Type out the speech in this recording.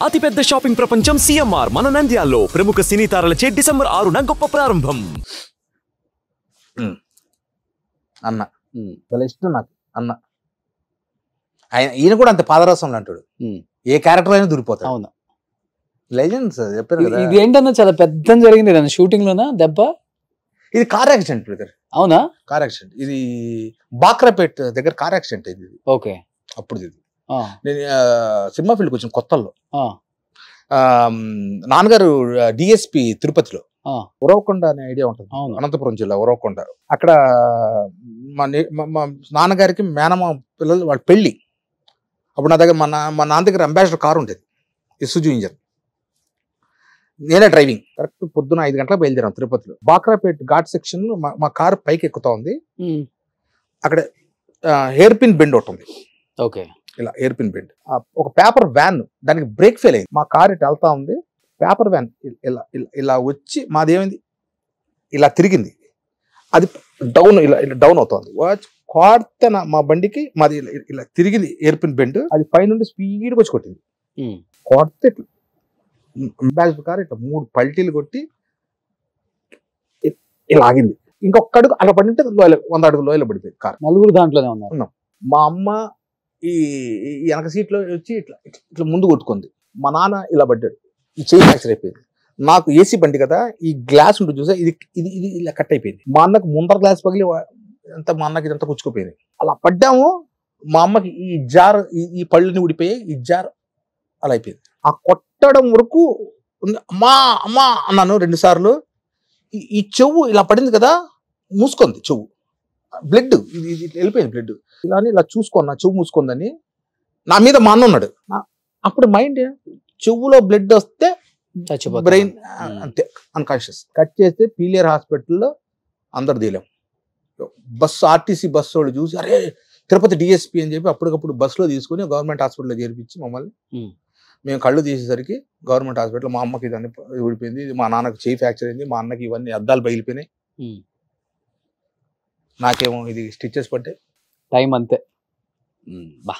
అతిపెద్ద షాపింగ్ ప్రపంచం సిఎంఆర్ మన నంద్యాలలో ప్రముఖ సినీ తారలచే డిసెంబర్ 6న గొప్ప ప్రారంభం. అన్న భలే ఇష్టం నాకు అన్న. ఈయన కూడా అంత పాదరసం అంటాడు, ఏ క్యారెక్టర్ అయినా దూరిపోతాడు. అవును, లెజెండ్స్ చెప్పారు కదా. ఇది ఏంటన్నా చాలా పెద్ద జరిగింది షూటింగ్ లోనా దెబ్బ? ఇది కార్ యాక్సిడెంట్ బ్రదర్. అవునా? Car accident. ఇది బాక్రాపేట్ దగ్గర కార్ యాక్సిడెంట్ అయింది. ఓకే. అప్పుడు ఇది నేను సినిమా ఫీల్డ్కి వచ్చిన కొత్తల్లో నాన్నగారు డిఎస్పి తిరుపతిలో ఉరవకొండ అనే ఐడియా ఉంటుంది, అనంతపురం జిల్లా ఉరవకొండ. అక్కడ మా నాన్నగారికి మేనమా పిల్లలు వాళ్ళ పెళ్ళి. అప్పుడు నా దగ్గర మా నాన్న దగ్గర అంబాసిడర్ కారు ఉండేది, ఇసుజు ఇంజన్. నేనే డ్రైవింగ్. కరెక్ట్ పొద్దున 5 గంటలకు బయలుదేరాం తిరుపతిలో. బాక్రాపేట్ ఘాట్ సెక్షన్ మా కారు పైకి ఎక్కుతా ఉంది. అక్కడ హెయిర్ పిన్ బెండ్ ఒకటి ఉంది. ఓకే. ఇలా హెయిర్ పిన్ బెండ్. ఒక పేపర్ వ్యాన్ దానికి బ్రేక్ ఫెయిల్ అయింది. మా కారు ఇటు వెళ్తా ఉంది, పేపర్ వ్యాన్ ఇలా ఇలా వచ్చి మాదేమైంది ఇలా తిరిగింది. అది డౌన్ ఇలా డౌన్ అవుతుంది. కొడితే మా బండికి మాది ఇలా తిరిగింది ఎయిర్ పిన్ బెండ్. అది పైనుండి స్పీడ్గా వచ్చి కొట్టింది. కొడితే అంబాసిడర్ కారు ఇట్లా 3 పల్టీలు కొట్టి ఇలా ఆగింది. ఇంకొక అడుగు అలా పడింటే 100 అడుగులు లోయలో పడిపోయింది కారు. నలుగురు దాంట్లోనే ఉన్నాం. మా అమ్మ ఈ వెనక సీట్లో వచ్చి ఇట్లా ఇట్లా ముందు కొట్టుకుంది. మా నాన్న ఇలా పడ్డాడు, ఈ చెయ్యి ఫ్రాక్చర్ అయిపోయింది. నాకు ఏసీ బండి కదా, ఈ గ్లాస్ ఉంటుంది చూసా, ఇది ఇది ఇది ఇలా కట్ అయిపోయింది. మా అన్నకు ముందర గ్లాస్ పగిలి అంతా మా అన్నకి ఇదంతా పుచ్చుకుపోయింది. అలా పడ్డాము. మా అమ్మకి ఈ జార్ ఈ పళ్ళుని ఊడిపోయి ఈ జార్ అలా అయిపోయింది. ఆ కొట్టడం వరకు అమ్మా అమ్మా అన్నాను 2 సార్లు. ఈ చెవు ఇలా పడింది కదా, మూసుకుంది చెవు, బ్లడ్ ఇది వెళ్ళిపోయింది బ్లడ్. ఇలా ఇలా చూసుకున్నా, చెవు మూసుకుందని. నా మీద మా అన్న ఉన్నాడు. అప్పుడు మైండ్ చెవులో బ్లడ్ వస్తే బ్రెయిన్ అంతే అన్కాన్షియస్. కట్ చేస్తే పీలియర్ హాస్పిటల్లో అందరు తీయలేం. బస్సు ఆర్టీసీ బస్సు వాళ్ళు చూసి అరే తిరుపతి డిఎస్పీ అని చెప్పి అప్పటికప్పుడు బస్సులో తీసుకుని గవర్నమెంట్ హాస్పిటల్లో చేర్పించి మమ్మల్ని, మేము కళ్ళు తీసేసరికి గవర్నమెంట్ హాస్పిటల్ మా అమ్మకి ఇదన్నీ ఊడిపోయింది, మా నాన్నకి చెయ్యి ఫ్రాక్చర్ అయింది, మా అన్నకి ఇవన్నీ అద్దాలు పగిలిపోయినాయి, నాకేమో ఇది స్టిచెస్ పట్టే టైం అంతే. బా